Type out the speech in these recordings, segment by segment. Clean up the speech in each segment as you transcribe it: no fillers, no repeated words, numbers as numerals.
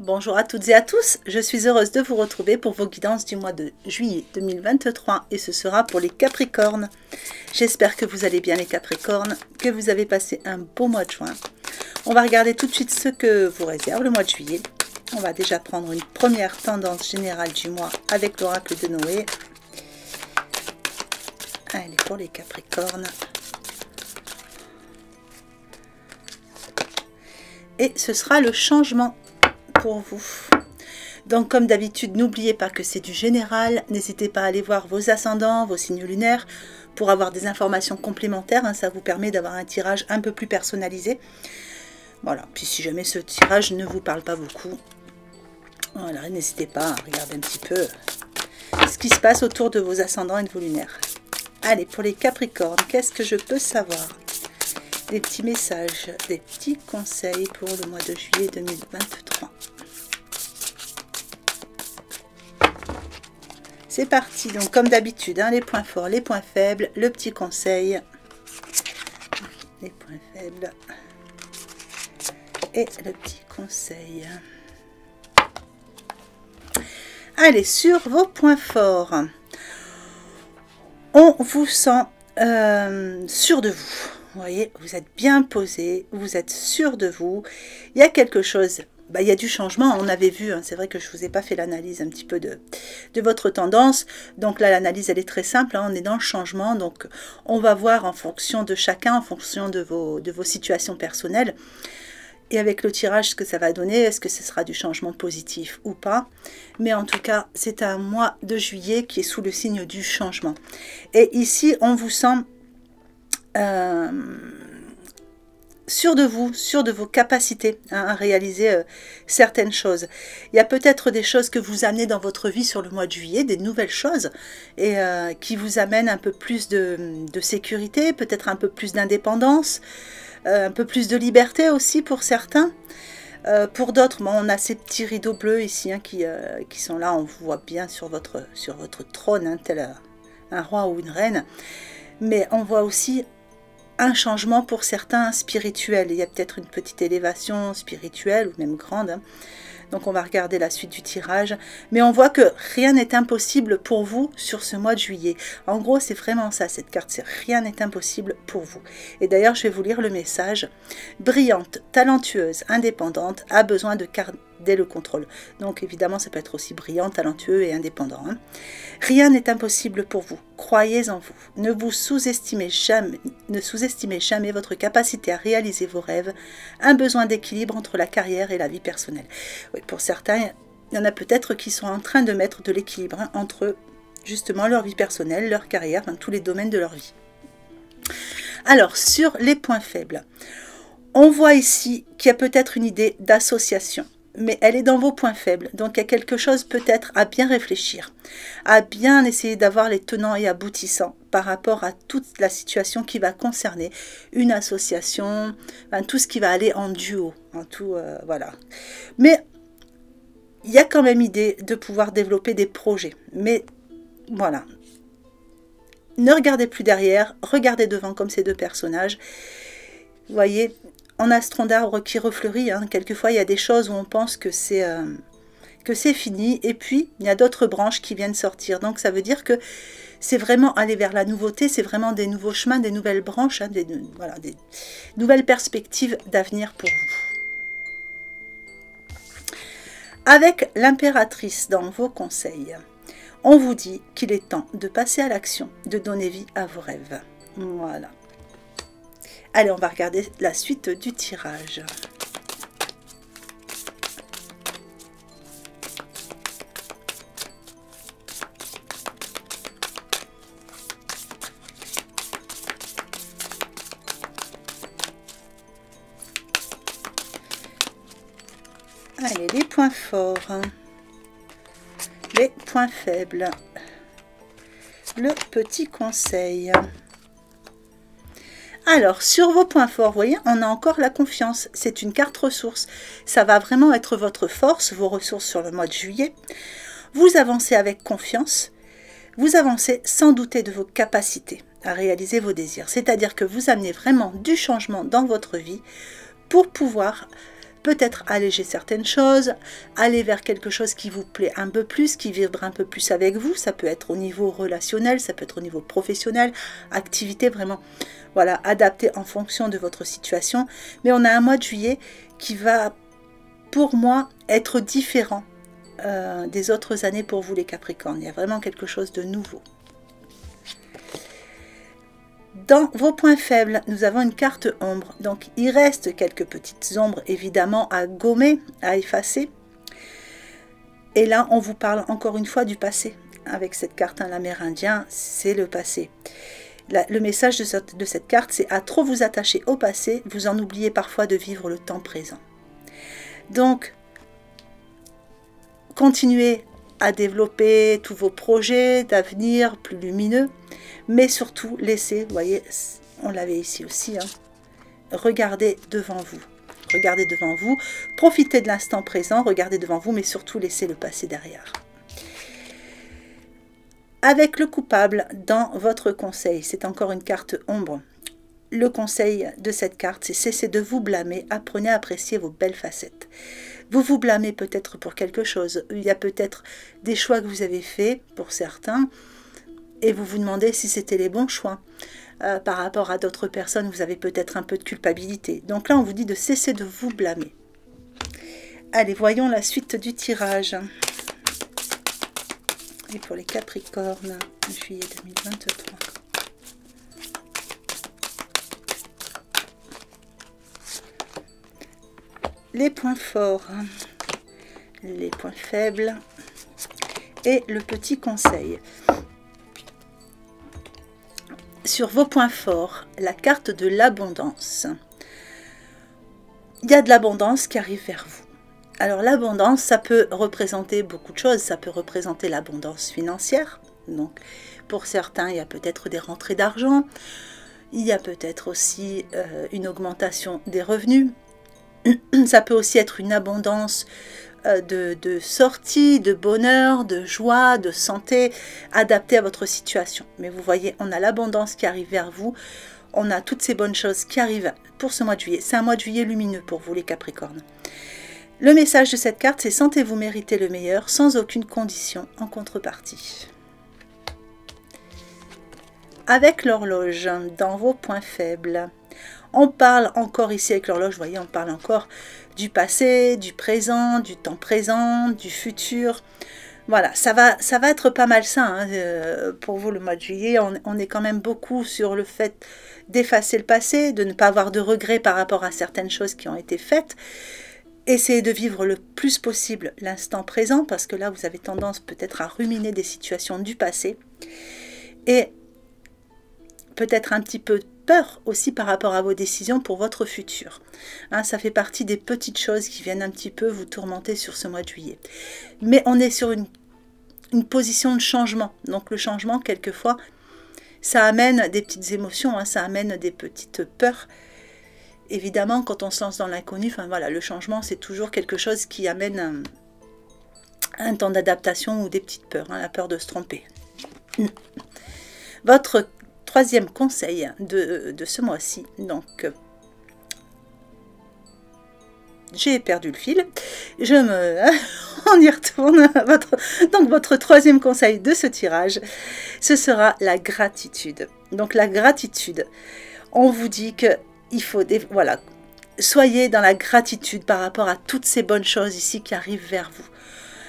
Bonjour à toutes et à tous, je suis heureuse de vous retrouver pour vos guidances du mois de juillet 2023 et ce sera pour les Capricornes. J'espère que vous allez bien les Capricornes, que vous avez passé un beau mois de juin. On va regarder tout de suite ce que vous réserve le mois de juillet. On va déjà prendre une première tendance générale du mois avec l'oracle de Noé. Allez, pour les Capricornes. Et ce sera le changement pour vous. Donc comme d'habitude, n'oubliez pas que c'est du général. N'hésitez pas à aller voir vos ascendants, vos signes lunaires pour avoir des informations complémentaires. Ça vous permet d'avoir un tirage un peu plus personnalisé. Voilà, puis si jamais ce tirage ne vous parle pas beaucoup, voilà, n'hésitez pas à regarder un petit peu ce qui se passe autour de vos ascendants et de vos lunaires. Allez, pour les Capricornes, qu'est-ce que je peux savoir? Des petits messages, des petits conseils pour le mois de juillet 2023. C'est parti, donc comme d'habitude, les points forts, les points faibles, le petit conseil, les points faibles et le petit conseil. Allez, sur vos points forts, on vous sent sûr de vous. Vous voyez, vous êtes bien posé, vous êtes sûr de vous. Il y a quelque chose, il y a du changement, on avait vu, c'est vrai que je ne vous ai pas fait l'analyse un petit peu de votre tendance. Donc là, l'analyse, elle est très simple, on est dans le changement. Donc, on va voir en fonction de chacun, en fonction de vos situations personnelles. Et avec le tirage, ce que ça va donner, est-ce que ce sera du changement positif ou pas. Mais en tout cas, c'est un mois de juillet qui est sous le signe du changement. Et ici, on vous sent sûr de vous, sûr de vos capacités à réaliser certaines choses. Il y a peut-être des choses que vous amenez dans votre vie sur le mois de juillet, des nouvelles choses, et qui vous amènent un peu plus de sécurité, peut-être un peu plus d'indépendance, un peu plus de liberté aussi pour certains. Pour d'autres, on a ces petits rideaux bleus ici qui sont là, on vous voit bien sur votre trône, tel un roi ou une reine. Mais on voit aussi un changement pour certains spirituel. Il y a peut-être une petite élévation spirituelle ou même grande. Donc on va regarder la suite du tirage. Mais on voit que rien n'est impossible pour vous sur ce mois de juillet. En gros, c'est vraiment ça, cette carte. C'est rien n'est impossible pour vous. Et d'ailleurs, je vais vous lire le message. Brillante, talentueuse, indépendante, a besoin de garder le contrôle. Donc évidemment, ça peut être aussi brillant, talentueux et indépendant. Rien n'est impossible pour vous. Croyez en vous. Ne vous sous-estimez jamais, votre capacité à réaliser vos rêves. Un besoin d'équilibre entre la carrière et la vie personnelle. Oui, pour certains, il y en a peut-être qui sont en train de mettre de l'équilibre entre justement leur vie personnelle, leur carrière, dans tous les domaines de leur vie. Alors, sur les points faibles, on voit ici qu'il y a peut-être une idée d'association. Mais elle est dans vos points faibles. Donc, il y a quelque chose peut-être à bien réfléchir, à bien essayer d'avoir les tenants et aboutissants par rapport à toute la situation qui va concerner une association, tout ce qui va aller en duo, voilà. Mais il y a quand même idée de pouvoir développer des projets. Mais voilà. Ne regardez plus derrière, regardez devant comme ces deux personnages. Vous voyez, on a ce tronc d'arbre qui refleurit. Quelquefois, il y a des choses où on pense que c'est fini. Et puis, il y a d'autres branches qui viennent sortir. Donc, ça veut dire que c'est vraiment aller vers la nouveauté. C'est vraiment des nouveaux chemins, des nouvelles branches, des nouvelles perspectives d'avenir pour vous. Avec l'impératrice dans vos conseils, on vous dit qu'il est temps de passer à l'action, de donner vie à vos rêves. Voilà. Allez, on va regarder la suite du tirage. Allez, les points forts, les points faibles, le petit conseil. Alors, sur vos points forts, vous voyez, on a encore la confiance. C'est une carte ressource. Ça va vraiment être votre force, vos ressources sur le mois de juillet. Vous avancez avec confiance. Vous avancez sans douter de vos capacités à réaliser vos désirs. C'est-à-dire que vous amenez vraiment du changement dans votre vie pour pouvoir peut-être alléger certaines choses, aller vers quelque chose qui vous plaît un peu plus, qui vibre un peu plus avec vous. Ça peut être au niveau relationnel, ça peut être au niveau professionnel, activité vraiment, voilà, adaptée en fonction de votre situation. Mais on a un mois de juillet qui va, pour moi, être différent des autres années pour vous les Capricornes. Il y a vraiment quelque chose de nouveau. Dans vos points faibles, nous avons une carte ombre. Donc, il reste quelques petites ombres, évidemment, à gommer, à effacer. Et là, on vous parle encore une fois du passé. Avec cette carte, hein, l'Amérindien, c'est le passé. Le message de cette carte, c'est à trop vous attacher au passé, vous en oubliez parfois de vivre le temps présent. Donc, continuez à développer tous vos projets d'avenir plus lumineux. Mais surtout, laissez, vous voyez, on l'avait ici aussi, hein, regardez devant vous. Regardez devant vous, profitez de l'instant présent, regardez devant vous, mais surtout laissez le passé derrière. Avec le coupable dans votre conseil, c'est encore une carte ombre. Le conseil de cette carte, c'est cessez de vous blâmer, apprenez à apprécier vos belles facettes. Vous vous blâmez peut-être pour quelque chose, il y a peut-être des choix que vous avez faits pour certains, et vous vous demandez si c'était les bons choix. Par rapport à d'autres personnes, vous avez peut-être un peu de culpabilité. Donc là, on vous dit de cesser de vous blâmer. Allez, voyons la suite du tirage. Et pour les Capricornes, juillet 2023. Les points forts, les points faibles et le petit conseil. Sur vos points forts, la carte de l'abondance. Il y a de l'abondance qui arrive vers vous. Alors l'abondance, ça peut représenter beaucoup de choses. Ça peut représenter l'abondance financière. Donc pour certains, il y a peut-être des rentrées d'argent. Il y a peut-être aussi une augmentation des revenus. Ça peut aussi être une abondance de sortie, de bonheur, de joie, de santé, adaptée à votre situation. Mais vous voyez, on a l'abondance qui arrive vers vous, on a toutes ces bonnes choses qui arrivent pour ce mois de juillet. C'est un mois de juillet lumineux pour vous les Capricornes. Le message de cette carte, c'est sentez-vous mériter le meilleur sans aucune condition en contrepartie. Avec l'horloge, dans vos points faibles, on parle encore ici avec l'horloge, vous voyez, on parle encore du passé, du présent, du temps présent, du futur. Voilà, ça va être pas mal ça hein, pour vous le mois de juillet. On est quand même beaucoup sur le fait d'effacer le passé, de ne pas avoir de regrets par rapport à certaines choses qui ont été faites. Essayez de vivre le plus possible l'instant présent parce que là, vous avez tendance peut-être à ruminer des situations du passé. Et peut-être un petit peu peur aussi par rapport à vos décisions pour votre futur. Hein, ça fait partie des petites choses qui viennent un petit peu vous tourmenter sur ce mois de juillet. Mais on est sur une position de changement. Donc le changement, quelquefois, ça amène des petites émotions, hein, ça amène des petites peurs. Évidemment, quand on se lance dans l'inconnu, enfin voilà, le changement, c'est toujours quelque chose qui amène un temps d'adaptation ou des petites peurs, hein, la peur de se tromper. Votre troisième conseil de ce mois-ci, donc j'ai perdu le fil, on y retourne. Donc votre troisième conseil de ce tirage, ce sera la gratitude. Donc la gratitude, on vous dit que il faut, voilà, soyez dans la gratitude par rapport à toutes ces bonnes choses ici qui arrivent vers vous.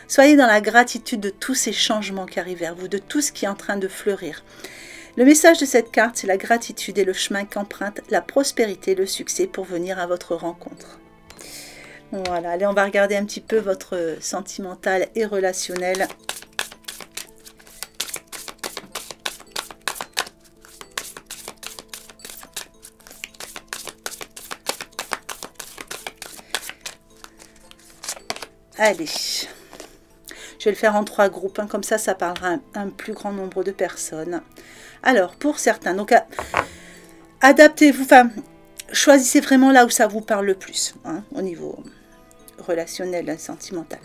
Soyez dans la gratitude de tous ces changements qui arrivent vers vous, de tout ce qui est en train de fleurir. Le message de cette carte, c'est la gratitude et le chemin qu'emprunte la prospérité, le succès pour venir à votre rencontre. Voilà, allez, on va regarder un petit peu votre sentimental et relationnel. Allez, je vais le faire en 3 groupes, hein, comme ça parlera à un plus grand nombre de personnes. Alors, pour certains, donc adaptez-vous, enfin, choisissez vraiment là où ça vous parle le plus, hein, au niveau relationnel et sentimental.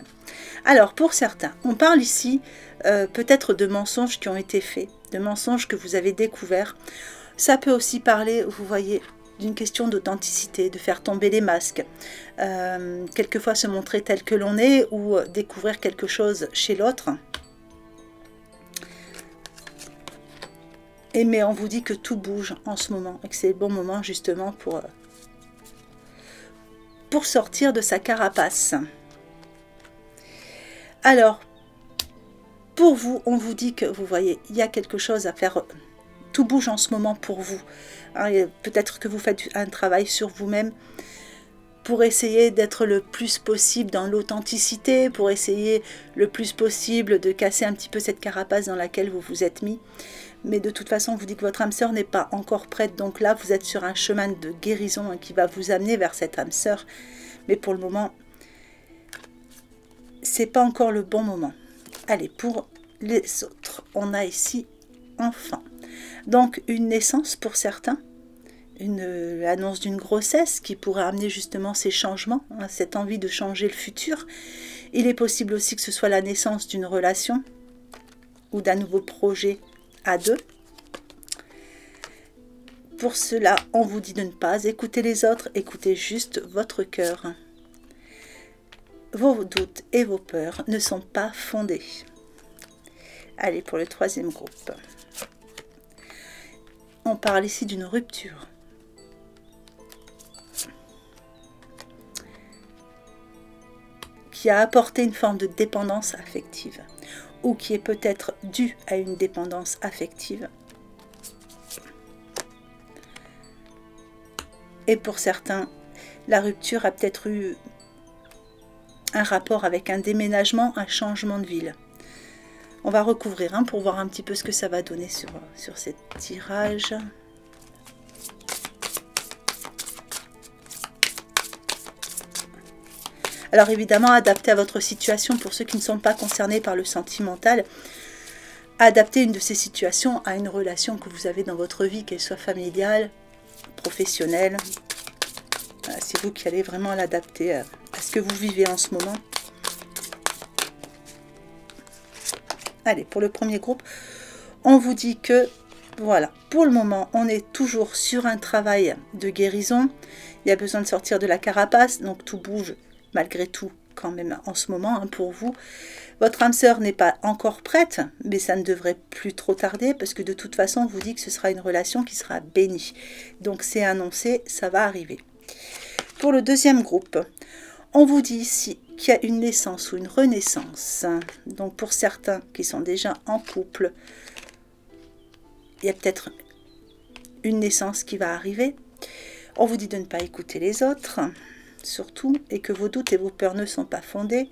Alors, pour certains, on parle ici peut-être de mensonges qui ont été faits, de mensonges que vous avez découverts. Ça peut aussi parler, vous voyez, d'une question d'authenticité, de faire tomber les masques, quelquefois se montrer tel que l'on est ou découvrir quelque chose chez l'autre. Mais on vous dit que tout bouge en ce moment et que c'est le bon moment justement pour sortir de sa carapace. Alors, pour vous, on vous dit que, vous voyez, il y a quelque chose à faire. Tout bouge en ce moment pour vous. Hein, peut-être que vous faites un travail sur vous-même pour essayer d'être le plus possible dans l'authenticité, pour essayer le plus possible de casser un petit peu cette carapace dans laquelle vous vous êtes mis. Mais de toute façon, on vous dit que votre âme sœur n'est pas encore prête. Donc là, vous êtes sur un chemin de guérison qui va vous amener vers cette âme sœur. Mais pour le moment, c'est pas encore le bon moment. Allez, pour les autres, on a ici enfant. Donc, une naissance pour certains, l'annonce d'une grossesse qui pourrait amener justement ces changements, hein, cette envie de changer le futur. Il est possible aussi que ce soit la naissance d'une relation ou d'un nouveau projet à deux. Pour cela, on vous dit de ne pas écouter les autres, écoutez juste votre cœur. Vos doutes et vos peurs ne sont pas fondés. Allez, pour le troisième groupe. On parle ici d'une rupture. Qui a apporté une forme de dépendance affective. Ou qui est peut-être due à une dépendance affective. Et pour certains, la rupture a peut-être eu un rapport avec un déménagement, un changement de ville. On va recouvrir pour voir un petit peu ce que ça va donner sur ces tirages. Alors évidemment, adapté à votre situation, pour ceux qui ne sont pas concernés par le sentimental, adapter une de ces situations à une relation que vous avez dans votre vie, qu'elle soit familiale, professionnelle. Voilà, c'est vous qui allez vraiment l'adapter à ce que vous vivez en ce moment. Allez, pour le premier groupe, on vous dit que, voilà, pour le moment, on est toujours sur un travail de guérison. Il y a besoin de sortir de la carapace, donc tout bouge malgré tout quand même en ce moment pour vous. Votre âme sœur n'est pas encore prête, mais ça ne devrait plus trop tarder parce que de toute façon, on vous dit que ce sera une relation qui sera bénie. Donc c'est annoncé, ça va arriver. Pour le deuxième groupe, on vous dit ici qu'il y a une naissance ou une renaissance. Donc pour certains qui sont déjà en couple, il y a peut-être une naissance qui va arriver. On vous dit de ne pas écouter les autres, surtout, et que vos doutes et vos peurs ne sont pas fondés.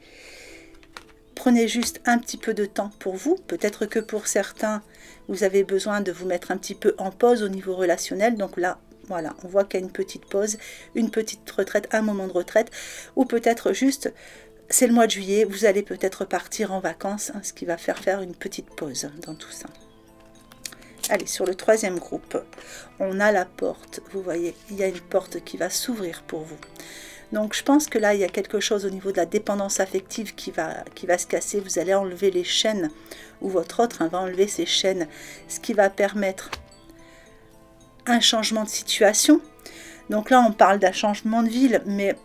Prenez juste un petit peu de temps pour vous. Peut-être que pour certains, vous avez besoin de vous mettre un petit peu en pause au niveau relationnel. Donc là, voilà, on voit qu'il y a une petite pause, une petite retraite, un moment de retraite. Ou peut-être juste, c'est le mois de juillet, vous allez peut-être partir en vacances, ce qui va faire une petite pause dans tout ça. Allez, sur le troisième groupe, on a la porte. Vous voyez, il y a une porte qui va s'ouvrir pour vous. Donc je pense que là, il y a quelque chose au niveau de la dépendance affective qui va se casser. Vous allez enlever les chaînes, ou votre autre va enlever ces chaînes, ce qui va permettre un changement de situation. Donc là, on parle d'un changement de ville, mais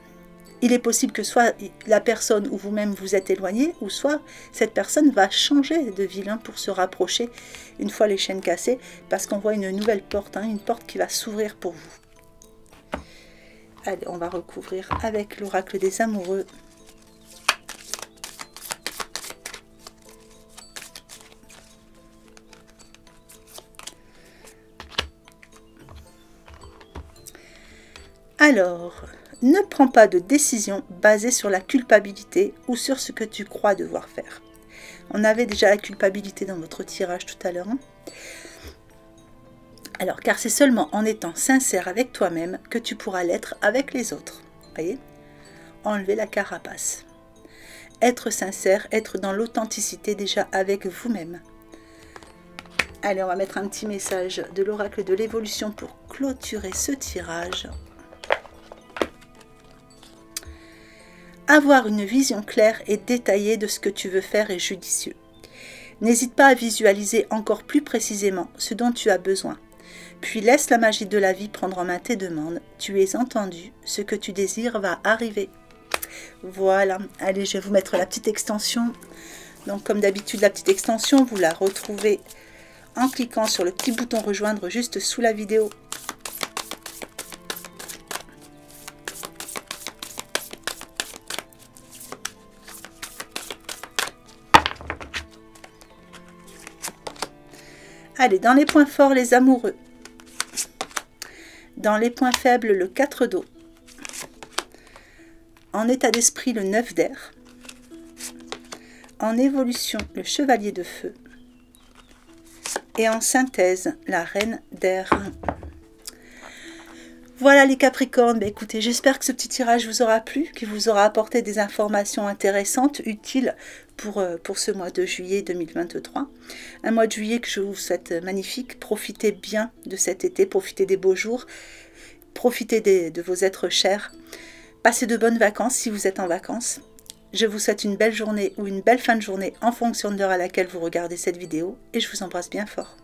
il est possible que soit la personne ou vous-même vous êtes éloigné, ou soit cette personne va changer de ville pour se rapprocher une fois les chaînes cassées, parce qu'on voit une nouvelle porte, une porte qui va s'ouvrir pour vous. Allez, on va recouvrir avec l'oracle des amoureux. Alors, ne prends pas de décision basée sur la culpabilité ou sur ce que tu crois devoir faire. On avait déjà la culpabilité dans votre tirage tout à l'heure. Alors, car c'est seulement en étant sincère avec toi-même que tu pourras l'être avec les autres. Voyez ? Enlever la carapace. Être sincère, être dans l'authenticité déjà avec vous-même. Allez, on va mettre un petit message de l'oracle de l'évolution pour clôturer ce tirage. Avoir une vision claire et détaillée de ce que tu veux faire est judicieux. N'hésite pas à visualiser encore plus précisément ce dont tu as besoin. Puis laisse la magie de la vie prendre en main tes demandes. Tu es entendu, ce que tu désires va arriver. Voilà, allez, je vais vous mettre la petite extension. Donc comme d'habitude, la petite extension, vous la retrouvez en cliquant sur le petit bouton rejoindre juste sous la vidéo. Allez, dans les points forts, les amoureux. Dans les points faibles, le 4 d'eau. En état d'esprit, le 9 d'air. En évolution, le chevalier de feu. Et en synthèse, la reine d'air. Voilà les Capricornes, bah écoutez, j'espère que ce petit tirage vous aura plu, qu'il vous aura apporté des informations intéressantes, utiles pour ce mois de juillet 2023. Un mois de juillet que je vous souhaite magnifique. Profitez bien de cet été, profitez des beaux jours, profitez de vos êtres chers. Passez de bonnes vacances si vous êtes en vacances. Je vous souhaite une belle journée ou une belle fin de journée en fonction de l'heure à laquelle vous regardez cette vidéo et je vous embrasse bien fort.